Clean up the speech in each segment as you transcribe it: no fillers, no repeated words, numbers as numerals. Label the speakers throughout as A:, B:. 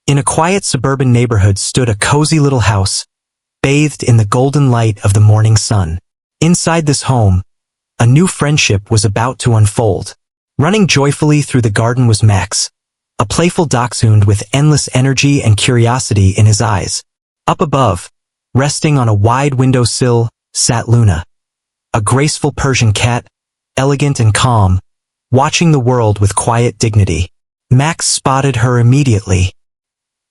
A: In a quiet suburban neighborhood stood a cozy little house, bathed in the golden light of the morning sun. Inside this home, a new friendship was about to unfold. Running joyfully through the garden was Max, a playful dachshund with endless energy and curiosity in his eyes. Up above, resting on a wide windowsill, sat Luna, a graceful Persian cat, elegant and calm, watching the world with quiet dignity. Max spotted her immediately.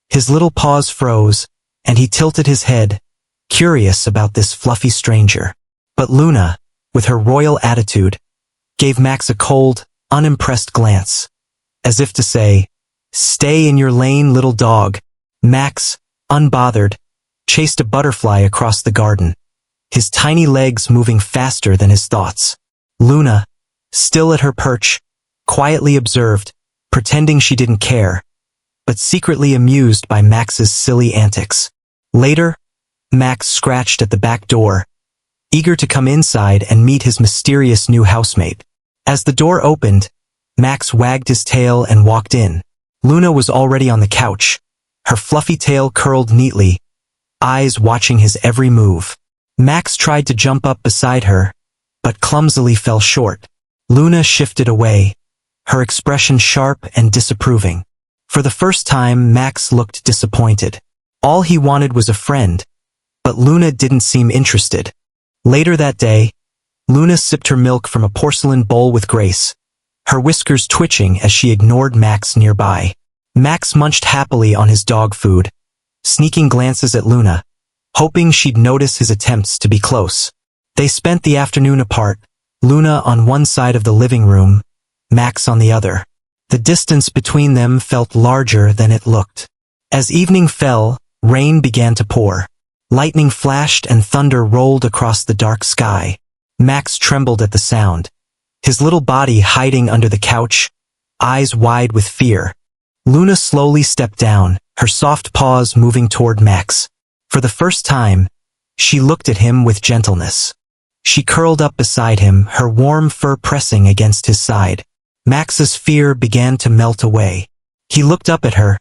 A: His little paws froze, and he tilted his head, curious about this fluffy stranger. But Luna, with her royal attitude, gave Max a cold, unimpressed glance, as if to say, "Stay in your lane, little dog." Max, unbothered, chased a butterfly across the garden, his tiny legs moving faster than his thoughts. Luna, still at her perch, quietly observed, pretending she didn't care, but secretly amused by Max's silly antics. Later, Max scratched at the back door, eager to come inside and meet his mysterious new housemate. As the door opened, Max wagged his tail and walked in. Luna was already on the couch, her fluffy tail curled neatly, eyes watching his every move. Max tried to jump up beside her, but clumsily fell short. Luna shifted away, her expression sharp and disapproving. For the first time, Max looked disappointed. All he wanted was a friend, but Luna didn't seem interested. Later that day, Luna sipped her milk from a porcelain bowl with grace, her whiskers twitching as she ignored Max nearby. Max munched happily on his dog food, sneaking glances at Luna, hoping she'd notice his attempts to be close. They spent the afternoon apart, Luna on one side of the living room, Max on the other. The distance between them felt larger than it looked. As evening fell, rain began to pour. Lightning flashed and thunder rolled across the dark sky. Max trembled at the sound, his little body hiding under the couch, eyes wide with fear. Luna slowly stepped down, her soft paws moving toward Max. For the first time, she looked at him with gentleness. She curled up beside him, her warm fur pressing against his side. Max's fear began to melt away. He looked up at her,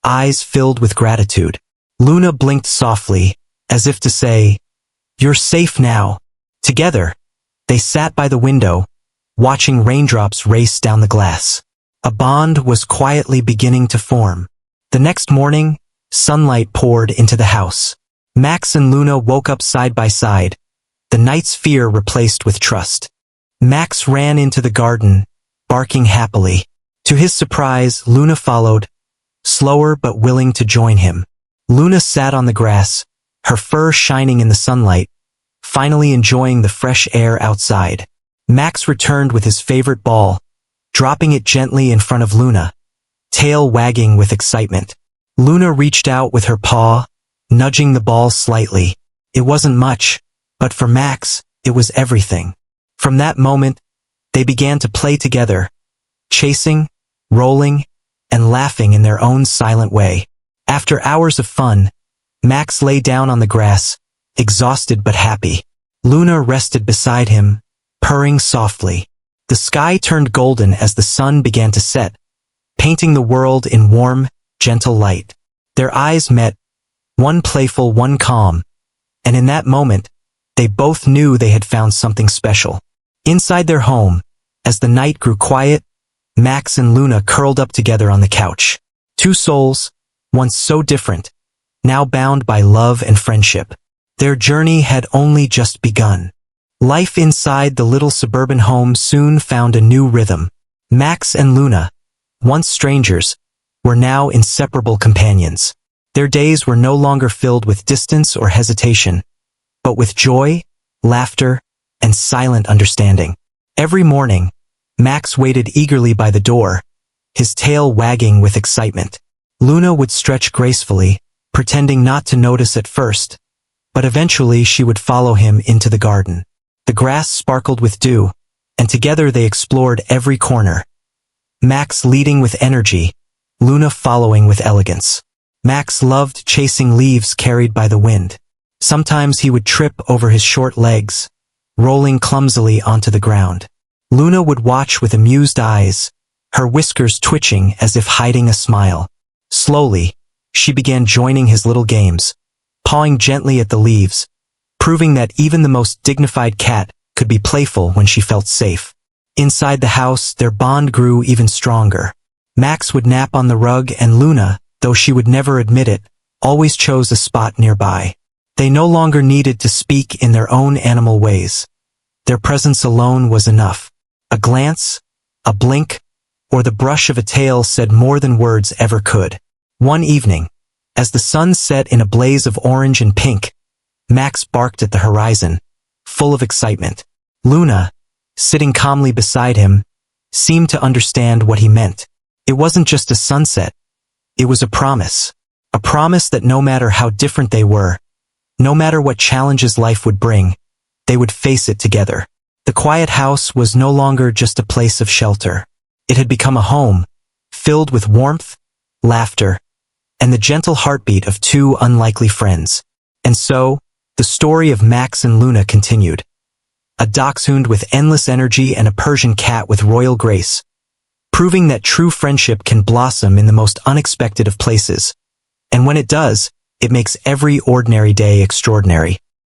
A: eyes filled with gratitude. Luna blinked softly, as if to say, "You're safe now." Together, they sat by the window, watching raindrops race down the glass. A bond was quietly beginning to form. The next morning, sunlight poured into the house. Max and Luna woke up side by side, the night's fear replaced with trust. Max ran into the garden, barking happily. To his surprise, Luna followed, slower but willing to join him. Luna sat on the grass, her fur shining in the sunlight, finally enjoying the fresh air outside. Max returned with his favorite ball, dropping it gently in front of Luna, tail wagging with excitement. Luna reached out with her paw, nudging the ball slightly. It wasn't much, but for Max, it was everything. From that moment, they began to play together, chasing, rolling, and laughing in their own silent way. After hours of fun, Max lay down on the grass, exhausted but happy. Luna rested beside him, purring softly. The sky turned golden as the sun began to set, painting the world in warm, gentle light. Their eyes met, one playful, one calm, and in that moment, they both knew they had found something special. Inside their home, as the night grew quiet, Max and Luna curled up together on the couch. Two souls, once so different, now bound by love and friendship. Their journey had only just begun. Life inside the little suburban home soon found a new rhythm. Max and Luna, once strangers, were now inseparable companions. Their days were no longer filled with distance or hesitation, but with joy, laughter, and silent understanding. Every morning, Max waited eagerly by the door, his tail wagging with excitement. Luna would stretch gracefully, pretending not to notice at first, but eventually she would follow him into the garden. The grass sparkled with dew, and together they explored every corner. Max leading with energy, Luna following with elegance. Max loved chasing leaves carried by the wind. Sometimes he would trip over his short legs, rolling clumsily onto the ground. Luna would watch with amused eyes, her whiskers twitching as if hiding a smile. Slowly, She began joining his little games, pawing gently at the leaves, proving that even the most dignified cat could be playful when she felt safe. Inside the house, their bond grew even stronger. Max would nap on the rug, and Luna, though she would never admit it, always chose a spot nearby. They no longer needed to speak in their own animal ways. Their presence alone was enough. A glance, a blink, or the brush of a tail said more than words ever could. One evening, as the sun set in a blaze of orange and pink, Max barked at the horizon, full of excitement. Luna, sitting calmly beside him, seemed to understand what he meant. It wasn't just a sunset. It was a promise. A promise that no matter how different they were, no matter what challenges life would bring, they would face it together. The quiet house was no longer just a place of shelter. It had become a home, filled with warmth, laughter, and the gentle heartbeat of two unlikely friends. And so, the story of Max and Luna continued. A dachshund with endless energy and a Persian cat with royal grace, proving that true friendship can blossom in the most unexpected of places. And when it does, it makes every ordinary day extraordinary.